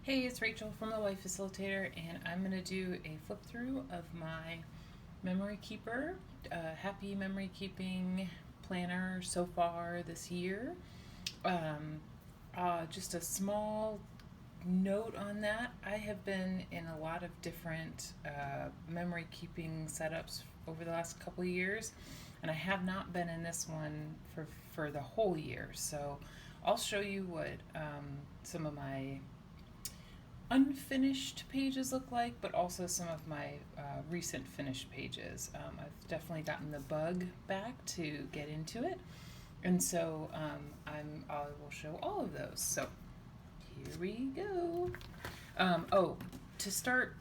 Hey, it's Rachel from the Life Facilitator, and I'm going to do a flip through of my Memory Keeper, Happy Memory Keeping Planner so far this year. Um, just a small note on that. I have been in a lot of different memory keeping setups over the last couple of years, and I have not been in this one for the whole year. So I'll show you what some of my unfinished pages look like, but also some of my recent finished pages. I've definitely gotten the bug back to get into it, and so I will show all of those. So here we go. To start,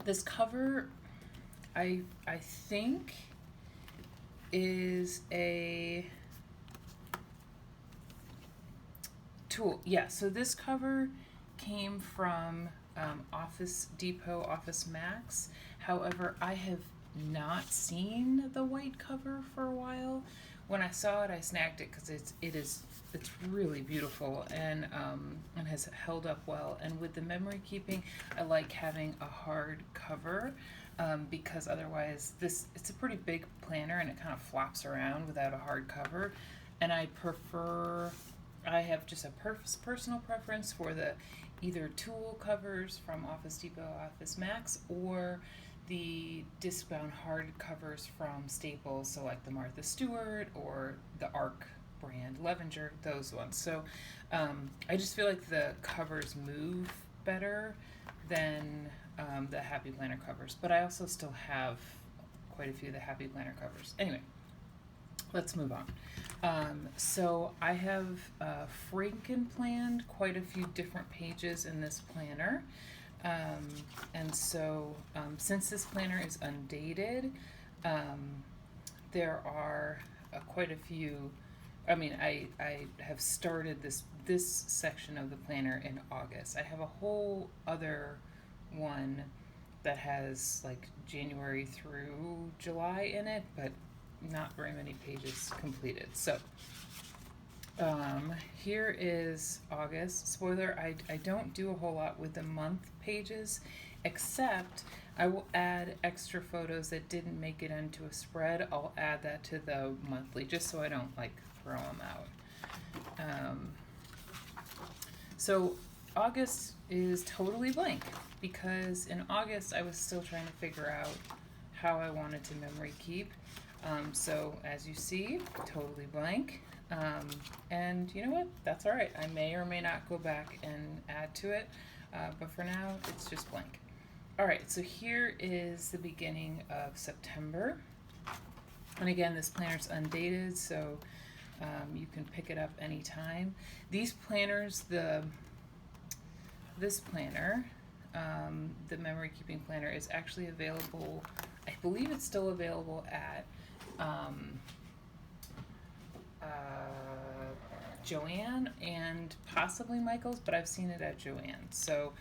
this cover I think is a tool. Yeah, so this cover came from Office Depot, Office Max. However, I have not seen the white cover for a while. When I saw it, I snagged it because it's really beautiful and has held up well. And with the memory keeping, I like having a hard cover because otherwise it's a pretty big planner and it kind of flops around without a hard cover. And I have just a personal preference for the either tool covers from Office Depot, Office Max, or the disc-bound hard covers from Staples, so like the Martha Stewart or the ARC brand, Levenger, those ones. So I just feel like the covers move better than the Happy Planner covers, but I also still have quite a few of the Happy Planner covers. Anyway, let's move on. So I have Frankenplanned quite a few different pages in this planner. And so since this planner is undated, there are quite a few. I have started this section of the planner in August. I have a whole other one that has like January through July in it, but not very many pages completed. So here is August. Spoiler, I don't do a whole lot with the month pages, except I will add extra photos that didn't make it into a spread. I'll add that to the monthly just so I don't like throw them out. So August is totally blank because in August I was still trying to figure out how I wanted to memory keep. So as you see, totally blank. And you know what? That's all right. I may or may not go back and add to it, but for now, it's just blank. All right, so here is the beginning of September. And again, this planner's undated, so you can pick it up anytime. These planners, this planner, the memory keeping planner, is actually available. I believe it's still available at Joann and possibly Michael's, but I've seen it at Joann. So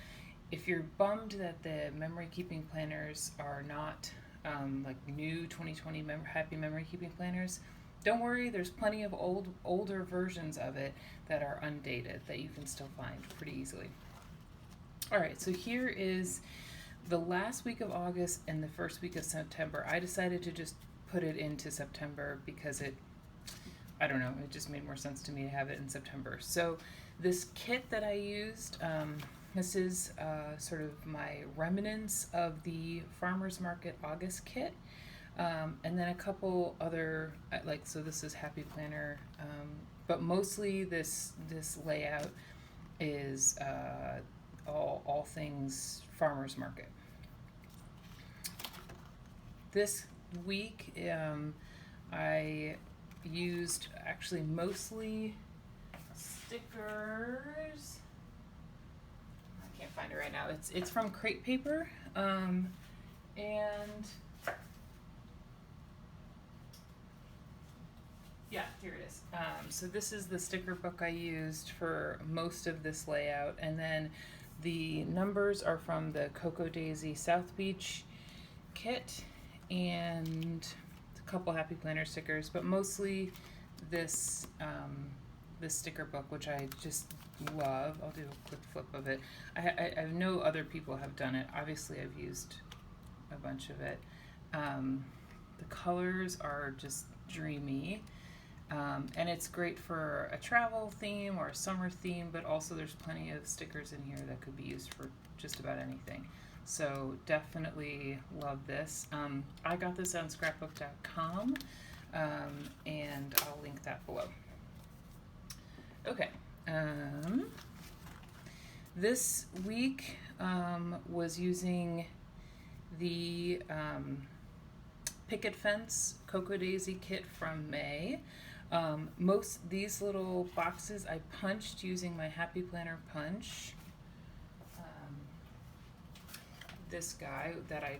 if you're bummed that the memory keeping planners are not like new 2020 happy memory keeping planners, don't worry, there's plenty of older versions of it that are undated that you can still find pretty easily. All right, so here is the last week of August and the first week of September. I decided to just put it into September because I don't know, it just made more sense to me to have it in September. So this kit that I used, this is sort of my remnants of the Farmer's Market August kit. And then a couple other, so this is Happy Planner, but mostly this layout is all things Farmer's Market. This week, I used actually mostly stickers. I can't find it right now. It's from Crate Paper, and yeah, here it is. So this is the sticker book I used for most of this layout, and then the numbers are from the Cocoa Daisy South Beach kit and a couple Happy Planner stickers, but mostly this this sticker book, which I just love. I'll do a quick flip of it. I know other people have done it. Obviously, I've used a bunch of it. The colors are just dreamy. And it's great for a travel theme or a summer theme, but also there's plenty of stickers in here that could be used for just about anything. So definitely love this. I got this on scrapbook.com, and I'll link that below. Okay. This week was using the Picket Fence Cocoa Daisy kit from May. Most these little boxes I punched using my Happy Planner punch. This guy that I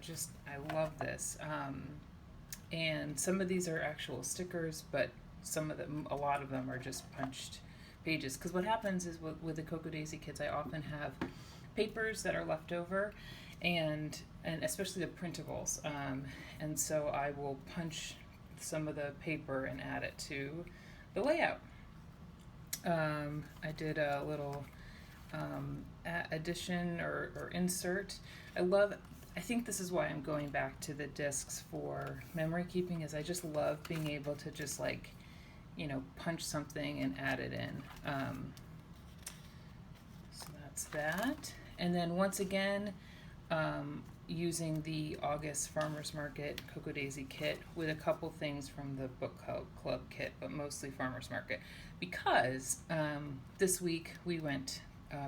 love this. And some of these are actual stickers, but a lot of them are just punched pages. Because what happens is with the Cocoa Daisy kits, I often have papers that are left over, and especially the printables. And so I will punch some of the paper and add it to the layout. I did a little addition or insert. I think this is why I'm going back to the discs for memory keeping, is I just love being able to just punch something and add it in. So that's that. And then once again, using the August Farmers Market Cocoa Daisy kit with a couple things from the book club kit, but mostly Farmers Market, because this week we went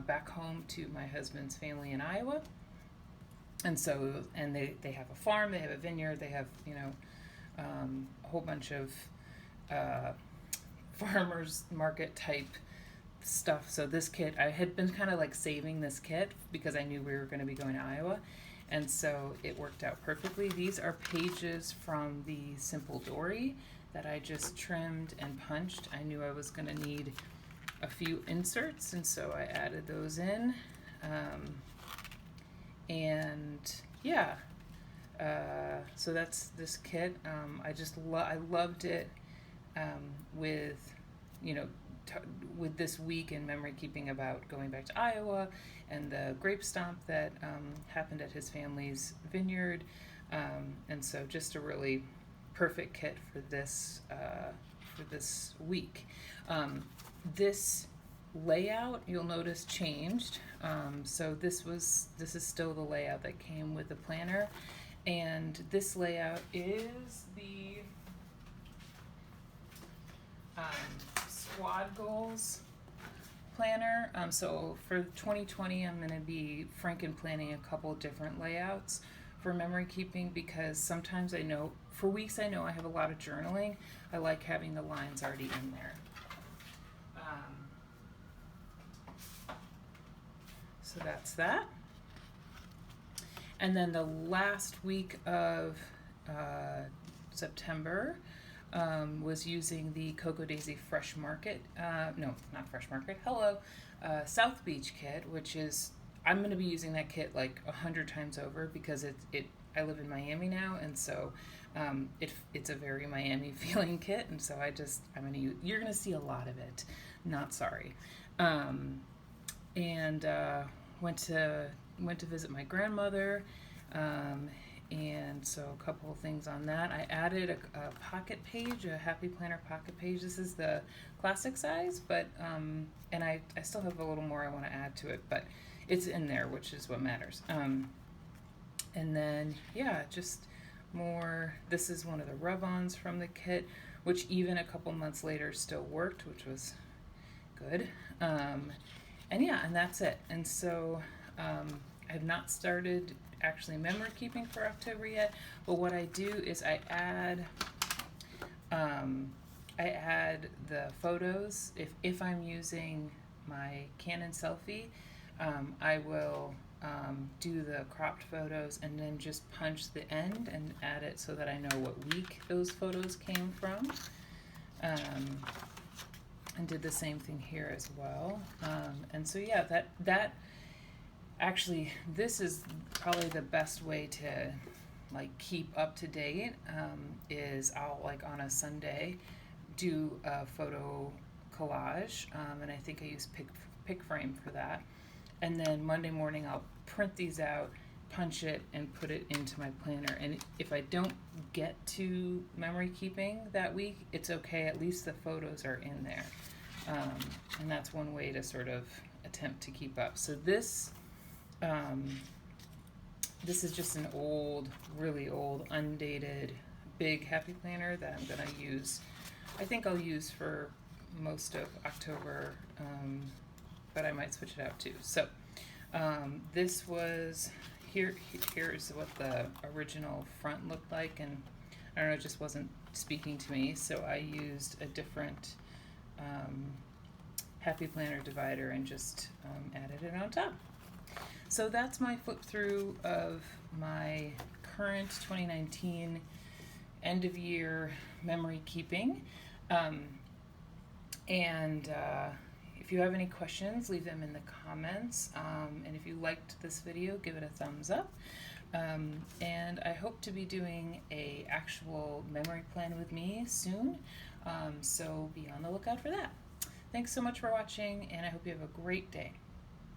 back home to my husband's family in Iowa. And so, they have a farm, they have a vineyard, they have, a whole bunch of farmers market type stuff. So this kit, I had been kind of saving this kit because I knew we were going to be going to Iowa. And so it worked out perfectly. These are pages from the Simple Dory that I just trimmed and punched. I knew I was going to need a few inserts, and so I added those in. So that's this kit. I loved it with this week in memory keeping about going back to Iowa and the grape stomp that happened at his family's vineyard. And so just a really perfect kit for this week. This layout, you'll notice, changed. So this is still the layout that came with the planner, and this layout is the Squad Goals planner. So for 2020, I'm going to be planning a couple different layouts for memory keeping, because sometimes I know I have a lot of journaling. I like having the lines already in there. So that's that. And then the last week of September was using the Cocoa Daisy Fresh Market, South Beach kit, which is, I'm going to be using that kit 100 times over, because I live in Miami now, and so it's a very Miami feeling kit, and so you're going to see a lot of it. Not sorry. Went to visit my grandmother, and so a couple of things on that. I added a pocket page, a Happy Planner pocket page. This is the classic size, but and I still have a little more I want to add to it, but it's in there, which is what matters. And then just more. This is one of the rub-ons from the kit, which even a couple months later still worked, which was good. And that's it. And so I have not started actually memory keeping for October yet, but what I do is I add the photos. If I'm using my Canon selfie, I will do the cropped photos and then just punch the end and add it so that I know what week those photos came from. And did the same thing here as well. And so that actually, this is probably the best way to keep up to date, is I'll on a Sunday do a photo collage, and I think I use PicFrame for that. And then Monday morning I'll print these out, punch it, and put it into my planner. And if I don't get to memory keeping that week, it's okay. At least the photos are in there. And that's one way to sort of attempt to keep up. So this is just an old, really old, undated, big Happy Planner that I'm gonna use. I think I'll use for most of October, but I might switch it out too. So this was, here's what the original front looked like, and I don't know, it just wasn't speaking to me, so I used a different Happy Planner divider and just added it on top. So that's my flip through of my current 2019 end of year memory keeping. If you have any questions, leave them in the comments. And if you liked this video, give it a thumbs up. And I hope to be doing a actual memory plan with me soon. So be on the lookout for that. Thanks so much for watching, and I hope you have a great day.